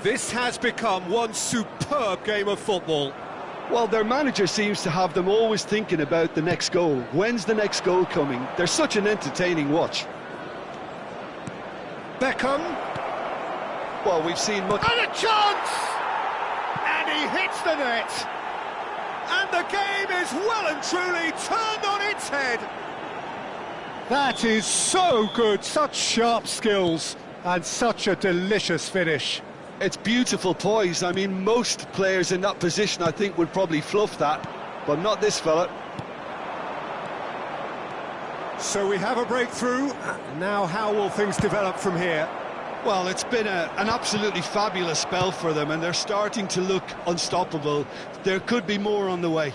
This has become one superb game of football. Well, their manager seems to have them always thinking about the next goal. When's the next goal coming? They're such an entertaining watch. Beckham. Well, we've seen much... And a chance! And he hits the net. And the game is well and truly turned on its head. That is so good, such sharp skills, and such a delicious finish. It's beautiful poise. I mean, most players in that position, I think, would probably fluff that, but not this fella. So we have a breakthrough. Now how will things develop from here? Well, it's been an absolutely fabulous spell for them, and they're starting to look unstoppable. There could be more on the way.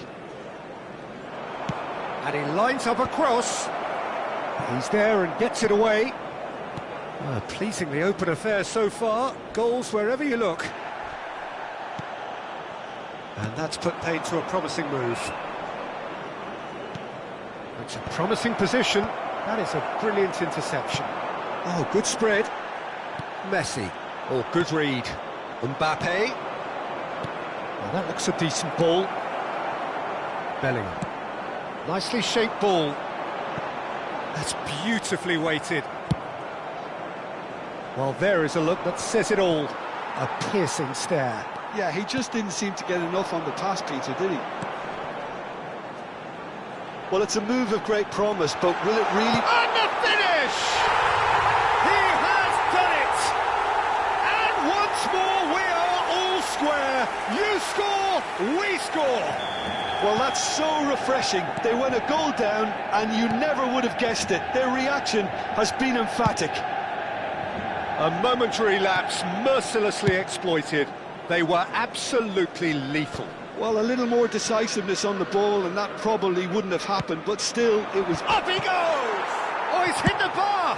And he lines up a cross. He's there and gets it away. Well, pleasingly open affair so far. Goals wherever you look. And that's put paid to a promising move. It's a promising position. That is a brilliant interception. Oh, good spread. Messi. Oh, good read. Mbappe. Well, that looks a decent ball. Bellingham. Nicely shaped ball. That's beautifully weighted. Well, there is a look that says it all. A piercing stare. Yeah, he just didn't seem to get enough on the pass, Peter, did he? Well, it's a move of great promise, but will it really... And the finish! He has done it! And once more we are all square. You score, we score. Well, that's so refreshing. They went a goal down, and you never would have guessed it. Their reaction has been emphatic. A momentary lapse mercilessly exploited. They were absolutely lethal. Well, a little more decisiveness on the ball, and that probably wouldn't have happened, but still, it was... Up he goes! Oh, he's hit the bar!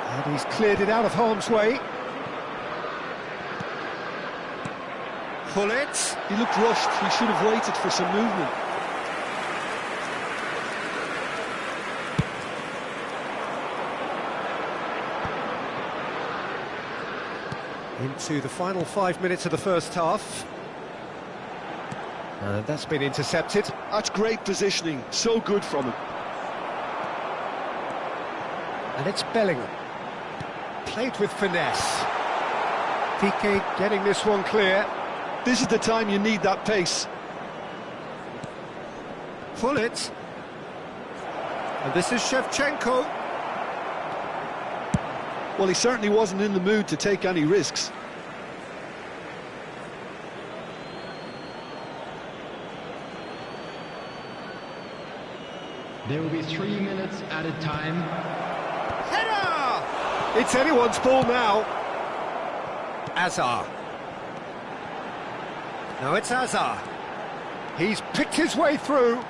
And he's cleared it out of harm's way. Pull it. He looked rushed. He should have waited for some movement. Into the final 5 minutes of the first half. And that's been intercepted. That's great positioning. So good from him. And it's Bellingham. Played with finesse. Piqué getting this one clear. This is the time you need that pace. Pull it. And this is Shevchenko. Well, he certainly wasn't in the mood to take any risks. There will be 3 minutes added time. Header! It's anyone's ball now. Azar. Now it's Azar. He's picked his way through.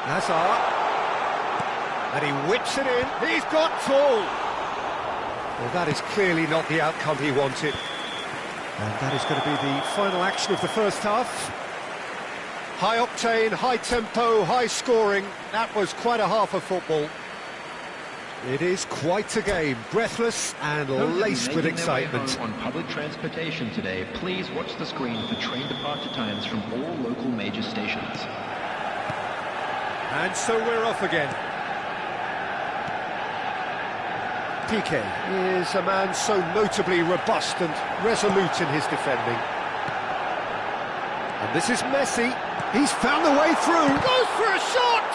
Azar. And he whips it in. He's got full. Well, that is clearly not the outcome he wanted. And that is going to be the final action of the first half. High octane, high tempo, high scoring. That was quite a half of football. It is quite a game, breathless and laced with excitement. On public transportation today, please watch the screen for train departure times from all local major stations. And so we're off again. Piqué is a man so notably robust and resolute in his defending. And this is Messi. He's found the way through. Goes for a shot!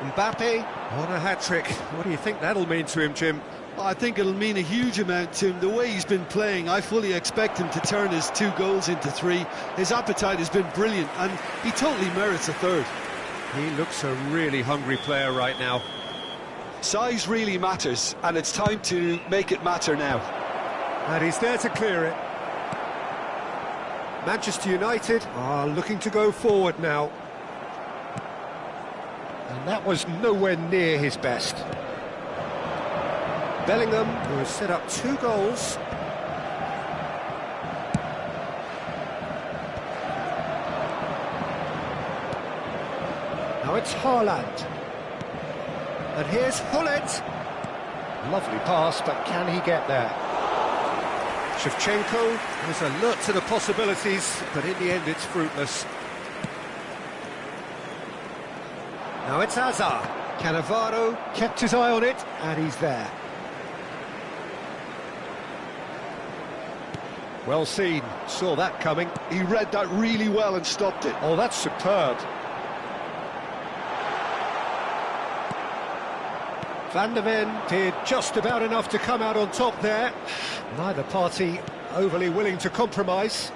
Mbappe on a hat-trick. What do you think that'll mean to him, Jim? I think it'll mean a huge amount to him. The way he's been playing, I fully expect him to turn his 2 goals into 3. His appetite has been brilliant, and he totally merits a third. He looks a really hungry player right now. Size really matters, and it's time to make it matter now. And he's there to clear it. Manchester United are looking to go forward now. And that was nowhere near his best. Bellingham, who has set up 2 goals. Now it's Haaland. And here's Hullet. Lovely pass, but can he get there? Shevchenko is alert to the possibilities, but in the end it's fruitless. Now it's Hazard. Cannavaro kept his eye on it, and he's there. Well seen, saw that coming. He read that really well and stopped it. Oh, that's superb. Van der Ven did just about enough to come out on top there. Neither party overly willing to compromise.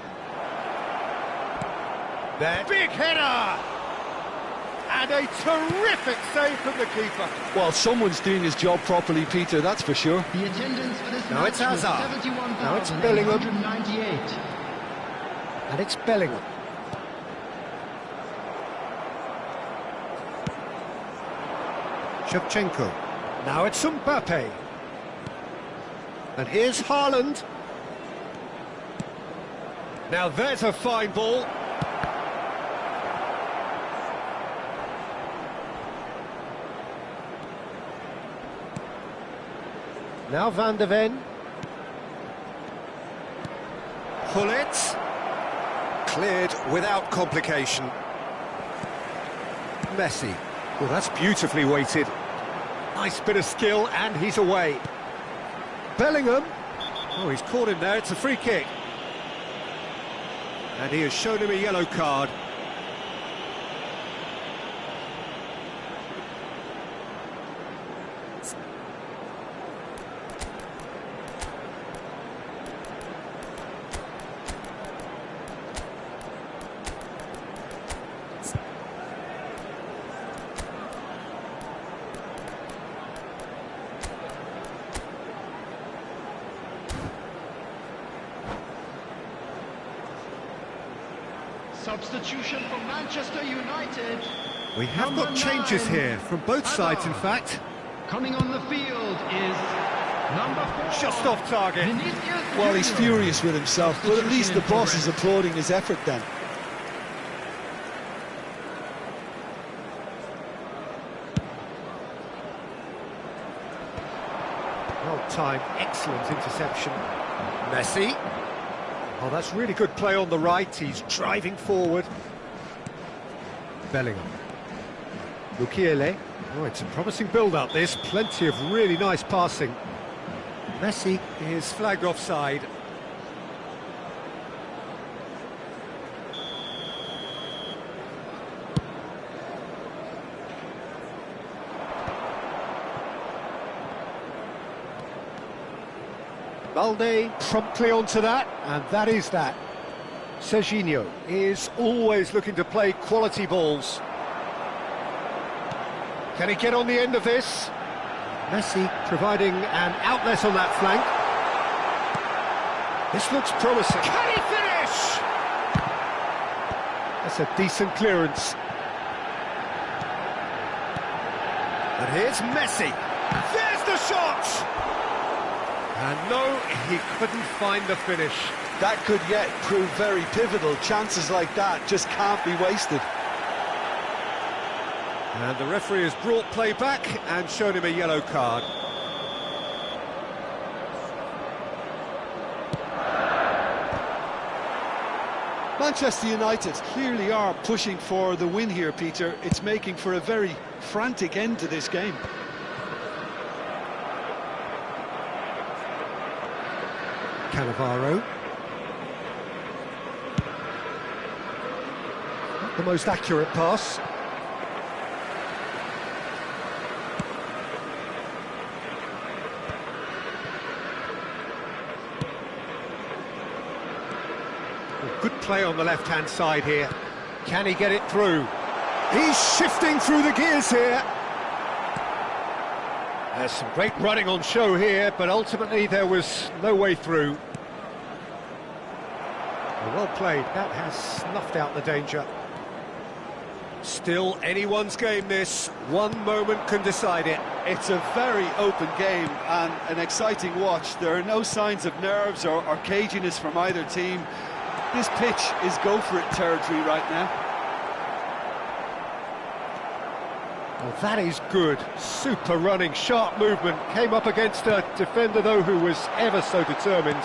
There, big header! And a terrific save from the keeper. Well, someone's doing his job properly, Peter, that's for sure. The attendance for this Now match it's Hazard. was Now it's Bellingham. 71,898. And it's Bellingham. Shevchenko. Now it's Mbappe. And here's Haaland. Now there's a fine ball. Now Van der Ven. Hullet. Cleared without complication. Messi. Well, that's beautifully weighted. Nice bit of skill, and he's away. Bellingham. Oh, he's caught him there. It's a free kick. And he has shown him a yellow card. Substitution for Manchester United. We have got changes here, from both sides in fact. Coming on the field is number 4. Just off target. Well, he's furious with himself, but at least the boss is applauding his effort then. Well timed, excellent interception. Messi. Oh, that's really good play on the right. He's driving forward. Bellingham. Mukiele. Oh, it's a promising build-up, this. Plenty of really nice passing. Messi is flagged offside. Balde promptly onto that, and that is that. Serginho is always looking to play quality balls. Can he get on the end of this? Messi providing an outlet on that flank. This looks promising. Can he finish? That's a decent clearance. And here's Messi. There's the shot! And no, he couldn't find the finish. That could yet prove very pivotal. Chances like that just can't be wasted. And the referee has brought play back and shown him a yellow card. Manchester United clearly are pushing for the win here, Peter. It's making for a very frantic end to this game. Cannavaro. Not the most accurate pass. Good play on the left-hand side here. Can he get it through? He's shifting through the gears here. There's some great running on show here, but ultimately there was no way through. Well played, that has snuffed out the danger. Still anyone's game this, one moment can decide it. It's a very open game and an exciting watch. There are no signs of nerves or caginess from either team. This pitch is go-for-it territory right now. Well, that is good. Super running, sharp movement. Came up against a defender, though, who was ever so determined.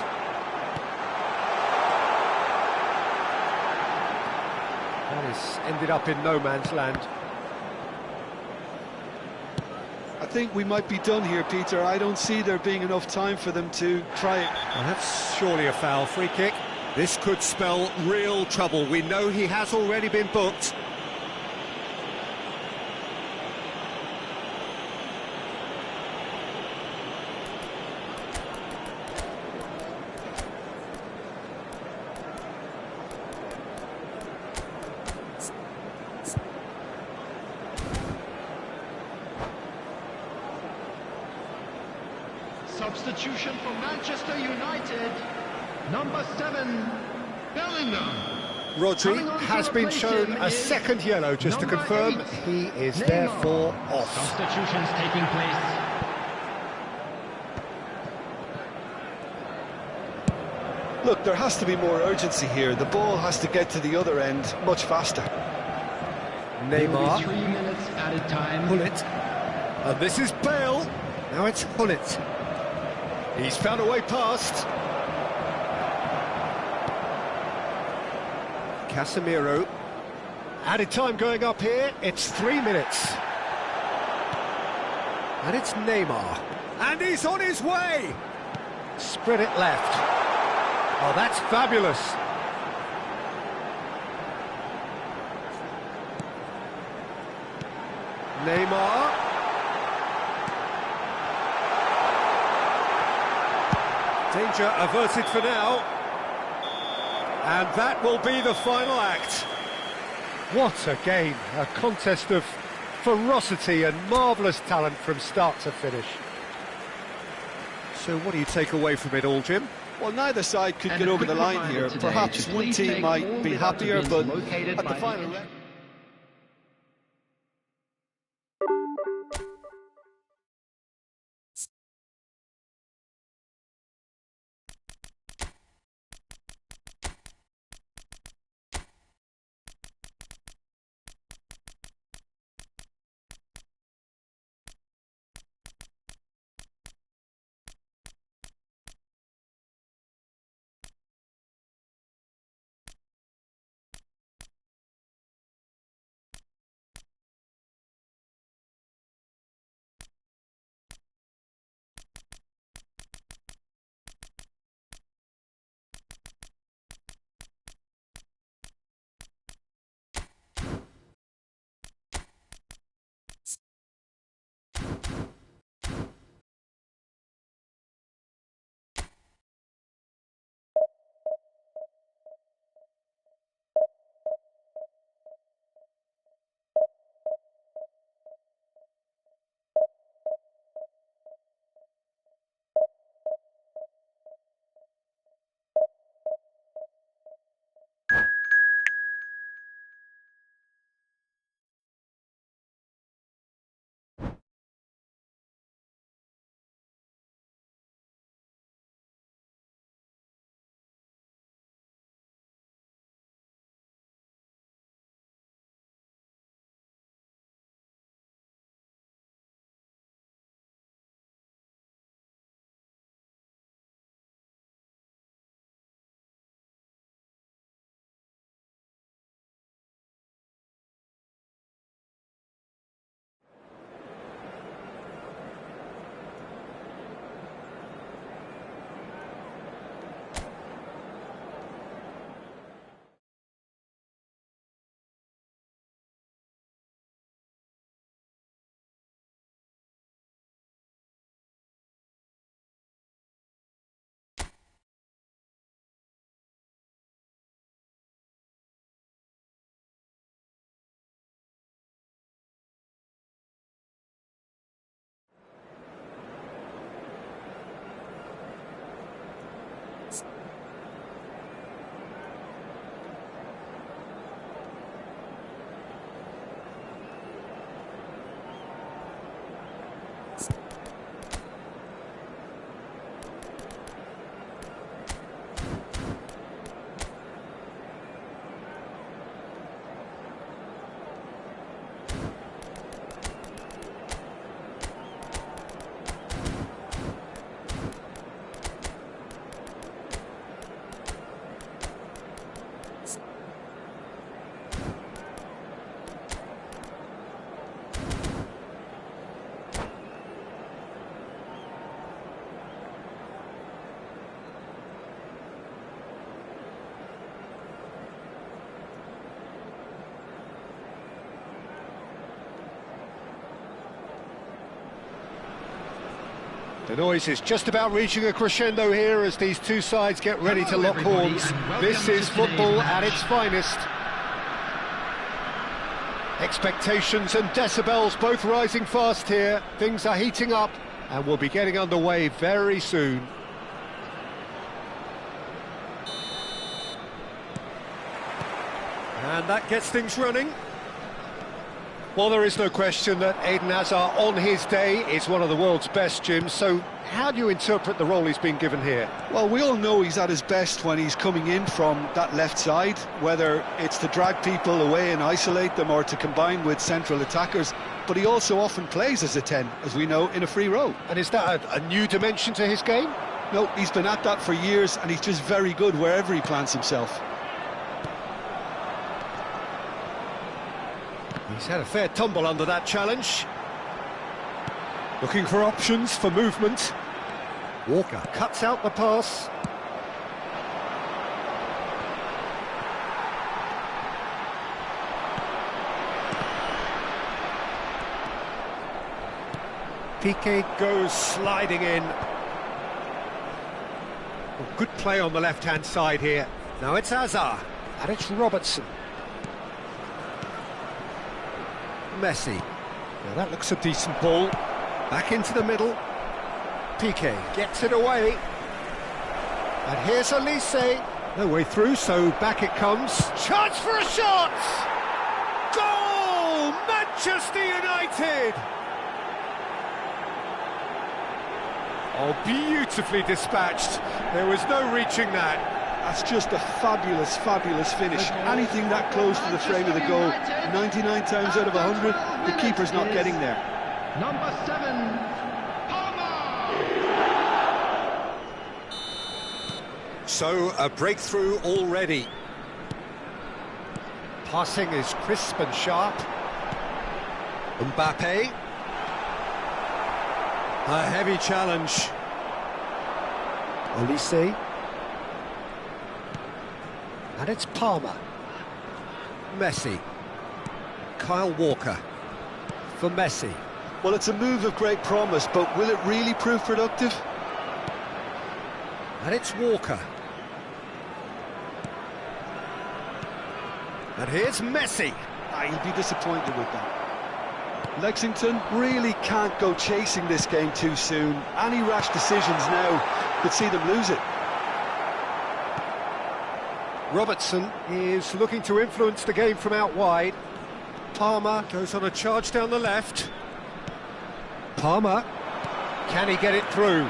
Well, he's ended up in no man's land. I think we might be done here, Peter. I don't see there being enough time for them to try it. Well, that's surely a foul. Free kick. This could spell real trouble. We know he has already been booked. Substitution for Manchester United. Number 7, Bellingham. Rodri has been shown a second yellow, just to confirm. 8, he is Neymar. therefore off. Substitutions taking place. Look, there has to be more urgency here. The ball has to get to the other end much faster. Neymar, 3 minutes added time. Hullet, and this is Bale. Now it's Hullet. He's found a way past. Casemiro. Added time going up here. It's 3 minutes. And it's Neymar. And he's on his way. Spread it left. Oh, that's fabulous. Neymar. Danger averted for now. And that will be the final act. What a game, a contest of ferocity and marvellous talent from start to finish. So what do you take away from it all, Jim? Well, neither side could And get a over the quick line reminder here. today Perhaps to one please team take might all be the happier, bins but located at the by final... The noise is just about reaching a crescendo here as these two sides get ready to lock horns. This is football at its finest. Expectations and decibels both rising fast here. Things are heating up and we'll be getting underway very soon. And that gets things running. Well, there is no question that Eden Hazard, on his day, is one of the world's best, Jim. So how do you interpret the role he's been given here? Well, we all know he's at his best when he's coming in from that left side, whether it's to drag people away and isolate them or to combine with central attackers. But he also often plays as a 10, as we know, in a free role. And is that a new dimension to his game? No, he's been at that for years, and he's just very good wherever he plants himself. He's had a fair tumble under that challenge. Looking for options for movement. Walker cuts out the pass. Piqué goes sliding in. Well, good play on the left-hand side here. Now it's Hazard, and it's Robertson. Messi. Now that looks a decent ball. Back into the middle. Piqué gets it away. And here's Elise. No way through, so back it comes. Chance for a shot! Goal! Manchester United! Oh, beautifully dispatched. There was no reaching that. That's just a fabulous, fabulous finish. Anything that close to the frame of the goal, 99 times out of 100, the keeper's not getting there. Number 7, Palmer! So, a breakthrough already. Passing is crisp and sharp. Mbappe. A heavy challenge. Elise. And it's Palmer. Messi. Kyle Walker. For Messi. Well, it's a move of great promise, but will it really prove productive? And it's Walker. And here's Messi. He'll be disappointed with that. Lexington really can't go chasing this game too soon. Any rash decisions now could see them lose it. Robertson is looking to influence the game from out wide. Palmer goes on a charge down the left. Palmer. Can he get it through?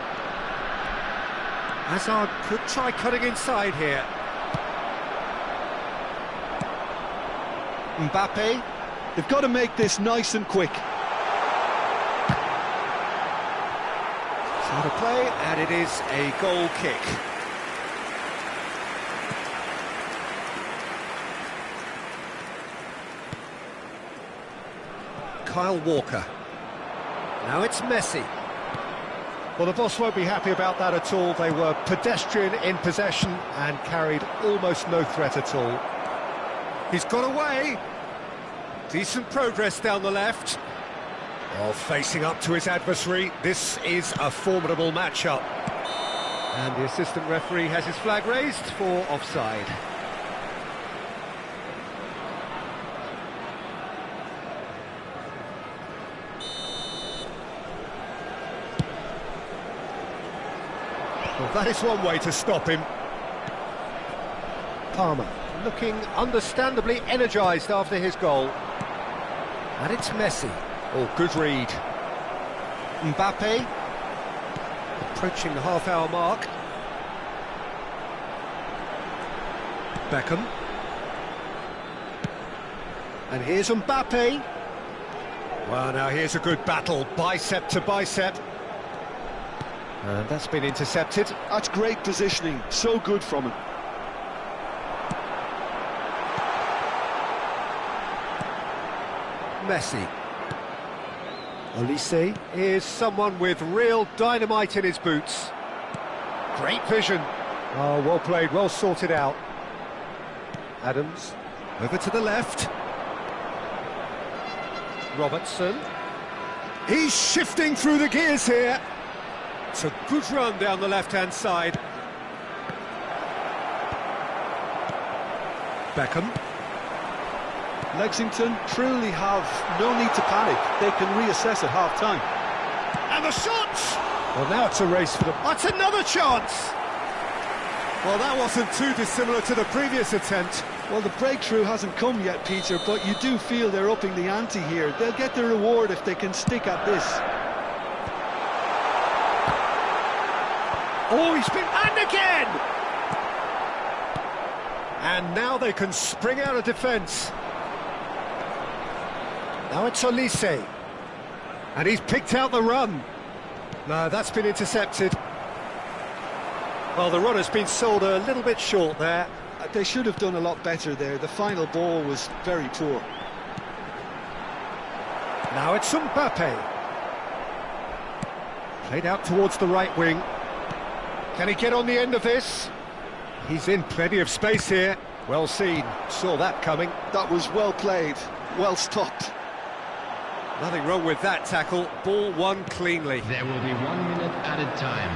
Hazard could try cutting inside here. Mbappe. They've got to make this nice and quick. Out of play, and it is a goal kick. Kyle Walker. Now it's Messi. Well, the boss won't be happy about that at all. They were pedestrian in possession and carried almost no threat at all. He's got away. Decent progress down the left. Well, facing up to his adversary, this is a formidable matchup. And the assistant referee has his flag raised for offside. Well, that is one way to stop him. Palmer looking understandably energised after his goal. And it's Messi. Oh, good read. Mbappe. Approaching the half-hour mark. Beckham. And here's Mbappe. Well, now here's a good battle, bicep to bicep. And that's been intercepted. That's great positioning, so good from him. Messi. Elise is someone with real dynamite in his boots. Great vision. Oh, well played, well sorted out. Adams, over to the left. Robertson. He's shifting through the gears here. It's a good run down the left-hand side. Beckham. Lexington truly have no need to panic. They can reassess at half-time. And the shots! Well, now it's a race for them. That's another chance! Well, that wasn't too dissimilar to the previous attempt. Well, the breakthrough hasn't come yet, Peter, but you do feel they're upping the ante here. They'll get the reward if they can stick at this. Oh, he's been... And again! And now they can spring out of defence. Now it's Olise. And he's picked out the run. No, that's been intercepted. Well, the run has been sold a little bit short there. They should have done a lot better there. The final ball was very poor. Now it's Mbappe. Played out towards the right wing. Can he get on the end of this? He's in plenty of space here. Well seen. Saw that coming. That was well played. Well stopped. Nothing wrong with that tackle. Ball won cleanly. There will be 1 minute added time.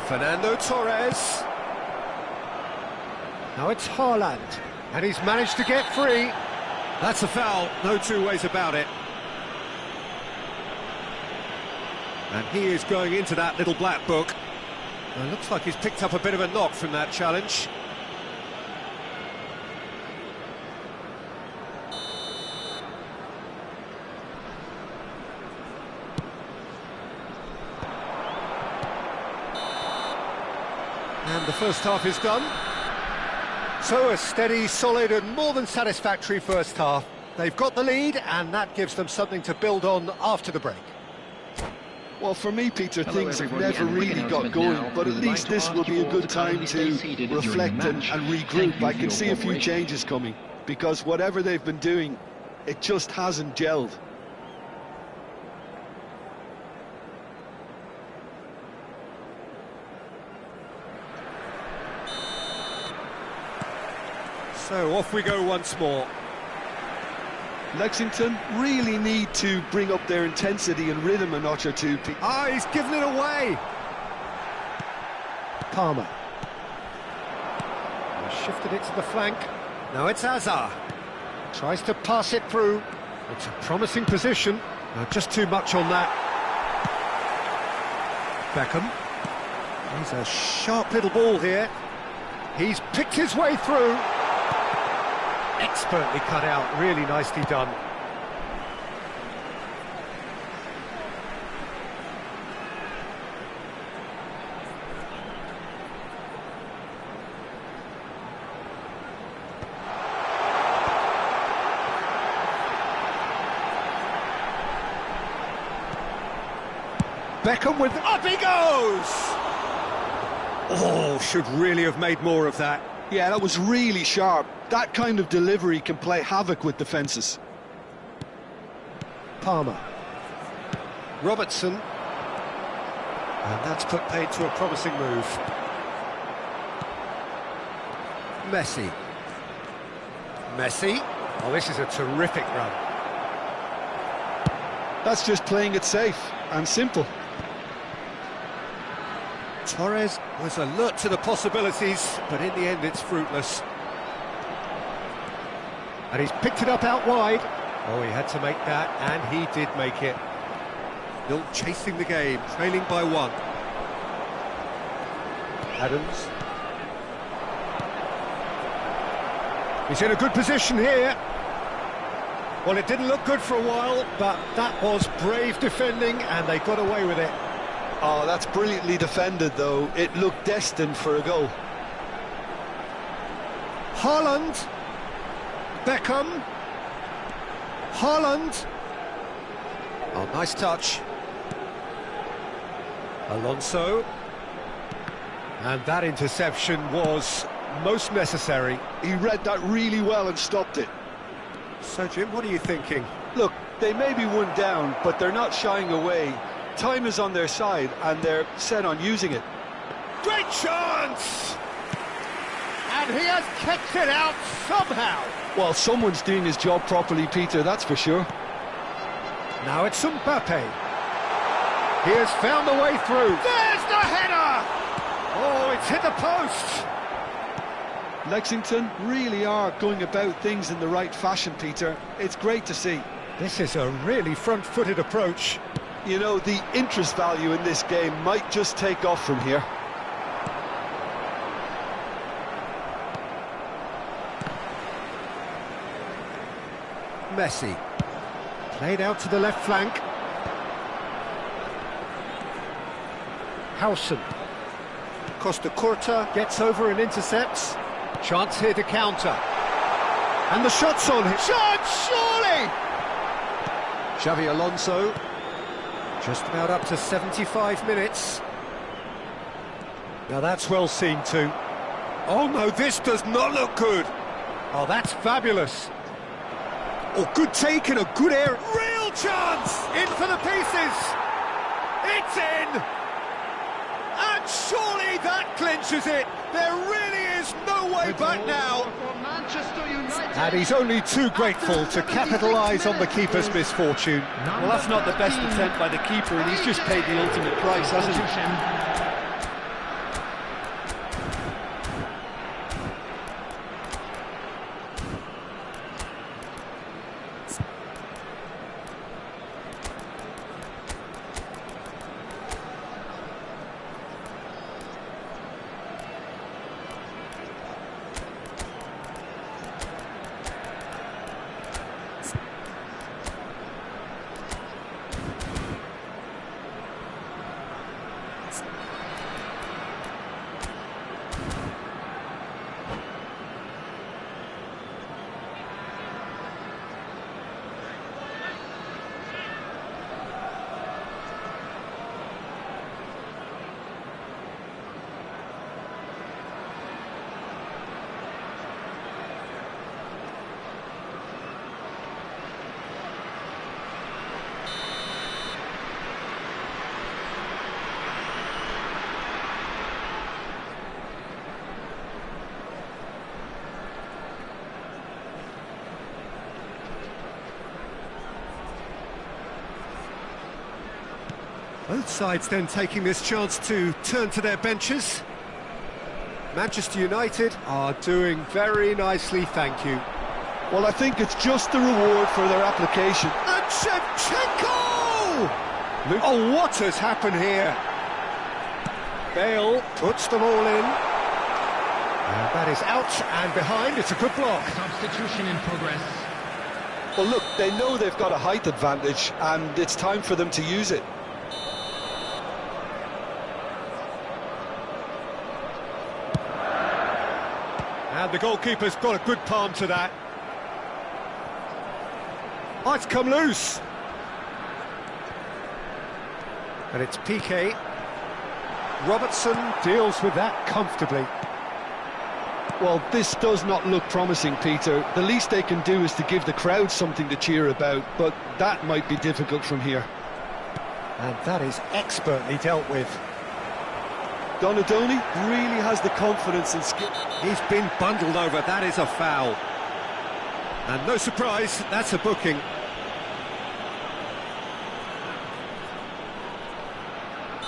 Fernando Torres. Now it's Haaland. And he's managed to get free. That's a foul. No two ways about it. And he is going into that little black book. Well, looks like he's picked up a bit of a knock from that challenge. And the first half is done. So a steady, solid and more than satisfactory first half. They've got the lead and that gives them something to build on after the break. Well, for me, Peter, things have never really got going, but at least this will be a good time to reflect and regroup. I can see a few changes coming, because whatever they've been doing, it just hasn't gelled. So off we go once more. Lexington really need to bring up their intensity and rhythm a notch or two. Ah, he's given it away. Palmer. He's shifted it to the flank. Now it's Hazard. Tries to pass it through. It's a promising position. Just too much on that. Beckham. He's a sharp little ball here. He's picked his way through. Expertly cut out, really nicely done. Beckham with... Up he goes! Oh, should really have made more of that. Yeah, that was really sharp. That kind of delivery can play havoc with defences. Palmer. Robertson. And that's put paid to a promising move. Messi. Messi. Oh, this is a terrific run. That's just playing it safe and simple. Torres was alert to the possibilities, but in the end it's fruitless. And he's picked it up out wide. Oh, he had to make that, and he did make it. Still chasing the game, trailing by 1. Adams. He's in a good position here. Well, it didn't look good for a while, but that was brave defending, and they got away with it. Oh, that's brilliantly defended, though. It looked destined for a goal. Haaland. Beckham. Haaland. Oh, nice touch. Alonso. And that interception was most necessary. He read that really well and stopped it. So, Jim, what are you thinking? Look, they may be one down, but they're not shying away. Time is on their side, and they're set on using it. Great chance! And he has kicked it out somehow. Well, someone's doing his job properly, Peter, that's for sure. Now it's Mbappe. He has found the way through. There's the header! Oh, it's hit the post! Lexington really are going about things in the right fashion, Peter. It's great to see. This is a really front-footed approach. You know, the interest value in this game might just take off from here. Messi. Played out to the left flank. Howson. Costa Curta gets over and intercepts. Chance here to counter. And the shot's on him. Shot, surely! Xavi Alonso. Just about up to 75 minutes. Now that's well seen too. Oh no, this does not look good. Oh, that's fabulous. Oh, good take in a good area. Real chance! In for the pieces! It's in! And surely that clinches it! There really is no way back now! And he's only too grateful to capitalise on the keeper's misfortune. Well, that's not the best attempt by the keeper, and he's just paid the ultimate price, hasn't he? Both sides then taking this chance to turn to their benches. Manchester United are doing very nicely, thank you. Well, I think it's just the reward for their application. And Shevchenko! Oh, what has happened here? Bale puts them all in. And that is out and behind. It's a good block. Substitution in progress. Well, look, they know they've got a height advantage, and it's time for them to use it. And the goalkeeper's got a good palm to that. Oh, it's come loose. And it's Piqué. Robertson deals with that comfortably. Well, this does not look promising, Peter. The least they can do is to give the crowd something to cheer about, but that might be difficult from here. And that is expertly dealt with. Donadoni really has the confidence and skill. He's been bundled over, that is a foul. And no surprise, that's a booking.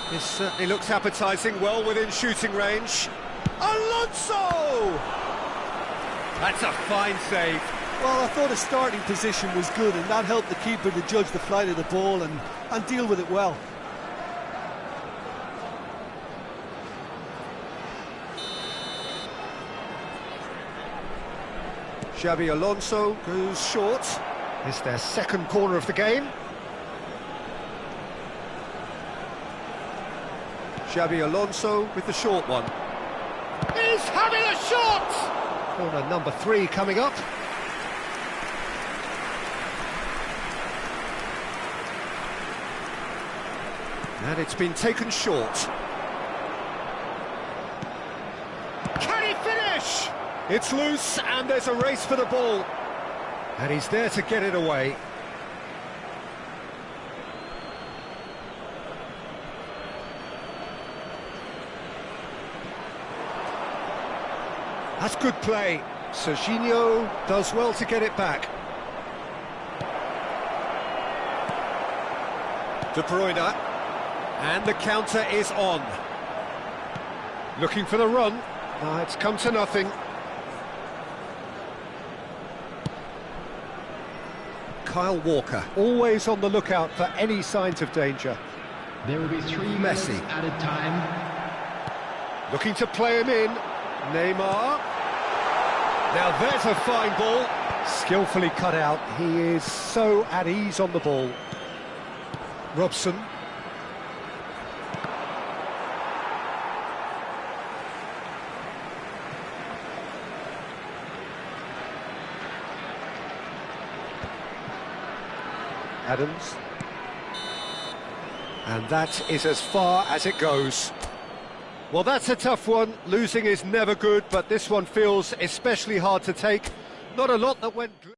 This certainly looks appetising, well within shooting range. Alonso! That's a fine save. Well, I thought his starting position was good, and that helped the keeper to judge the flight of the ball and deal with it well. Xavi Alonso goes short. It's their second corner of the game. Xavi Alonso with the short one. He's having a shot! Corner number 3 coming up. And it's been taken short. Can he finish? It's loose, and there's a race for the ball. And he's there to get it away. That's good play. Serginho does well to get it back. De Bruyne. And the counter is on. Looking for the run. It's come to nothing. Kyle Walker, always on the lookout for any signs of danger. There will be 3 Messi. minutes added time. Looking to play him in. Neymar. Now there's a fine ball. Skillfully cut out. He is so at ease on the ball. Robson. Adams. And that is as far as it goes. Well, that's a tough one. Losing is never good, but this one feels especially hard to take. Not a lot that went good.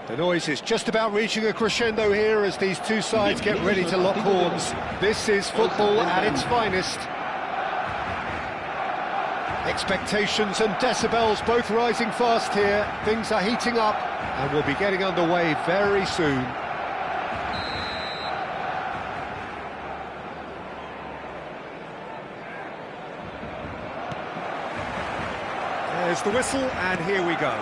The noise is just about reaching a crescendo here as these two sides get ready to lock horns. This is football at its finest. Expectations and decibels both rising fast here. Things are heating up and we'll be getting underway very soon. There's the whistle and here we go.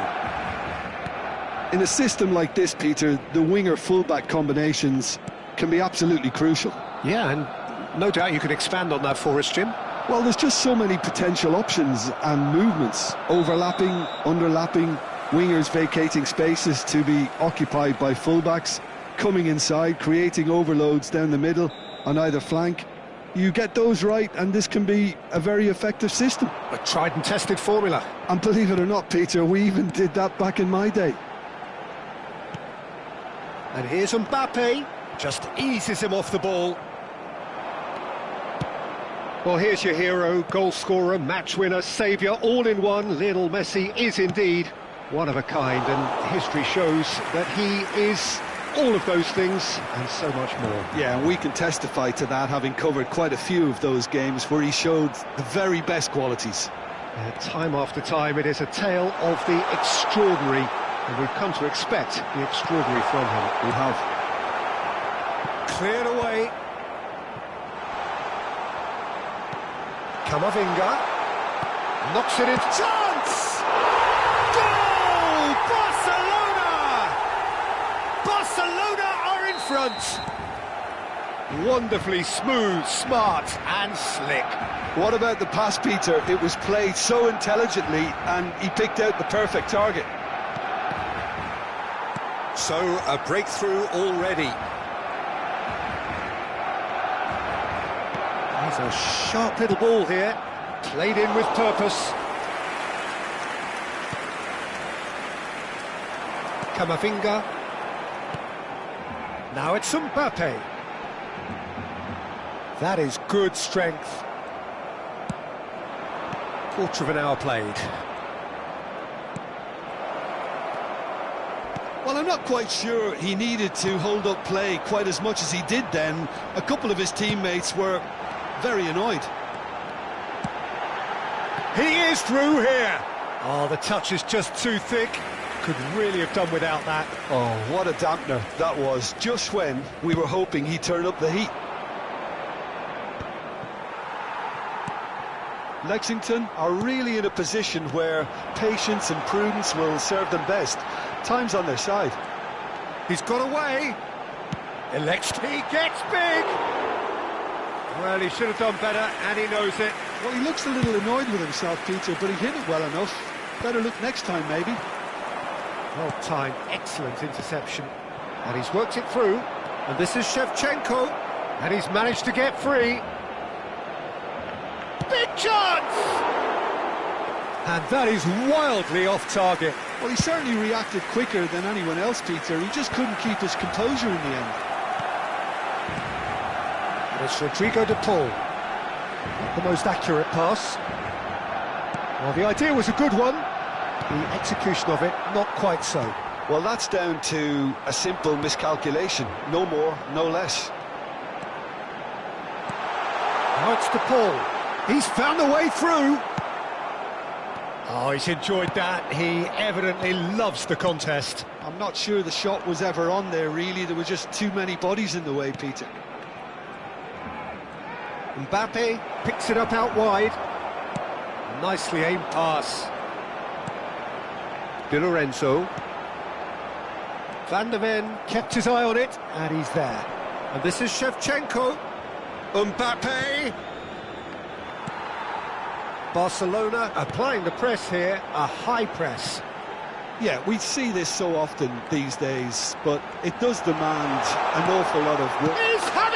In a system like this, Peter, the winger-fullback combinations can be absolutely crucial. Yeah, and no doubt you could expand on that for us, Jim. Well, there's just so many potential options and movements. Overlapping, underlapping, wingers vacating spaces to be occupied by fullbacks, coming inside, creating overloads down the middle on either flank. You get those right and this can be a very effective system. A tried and tested formula. And believe it or not, Peter, we even did that back in my day. And here's Mbappe, just eases him off the ball. Well, here's your hero, goal scorer, match winner, saviour, all in one. Lionel Messi is indeed one of a kind, and history shows that he is all of those things and so much more. Yeah, and we can testify to that, having covered quite a few of those games where he showed the very best qualities. Time after time, it is a tale of the extraordinary, and we've come to expect the extraordinary from him. We have. Cleared away. Camavinga knocks it in. Chance! Goal! Barcelona! Barcelona are in front. Wonderfully smooth, smart and slick. What about the pass, Peter? It was played so intelligently and he picked out the perfect target. So, a breakthrough already. It's a sharp little ball here, played in with purpose. Camavinga. Now it's Mbappe. That is good strength. Quarter of an hour played. Well, I'm not quite sure he needed to hold up play quite as much as he did then. A couple of his teammates were very annoyed. He is through here. Oh, the touch is just too thick. Could really have done without that. Oh, what a dampener that was, just when we were hoping he'd turn up the heat. Lexington are really in a position where patience and prudence will serve them best. Time's on their side. He's got away. He gets big. Well, he should have done better, and he knows it. Well, he looks a little annoyed with himself, Peter, but he hit it well enough. Better look next time, maybe. Well timed, excellent interception. And he's worked it through. And this is Shevchenko. And he's managed to get free. Big chance! And that is wildly off target. Well, he certainly reacted quicker than anyone else, Peter. He just couldn't keep his composure in the end. And it's Rodrigo de Paul. Not the most accurate pass. Well, the idea was a good one. The execution of it, not quite so. Well, that's down to a simple miscalculation. No more, no less. Now it's de Paul. He's found a way through. Oh, he's enjoyed that. He evidently loves the contest. I'm not sure the shot was ever on there, really. There were just too many bodies in the way, Peter. Mbappe picks it up out wide. Nicely aimed pass. Di Lorenzo. Van der Ven kept his eye on it, and he's there. And this is Shevchenko. Mbappe. Barcelona applying the press here, a high press. Yeah, we see this so often these days, but it does demand an awful lot of work. He's had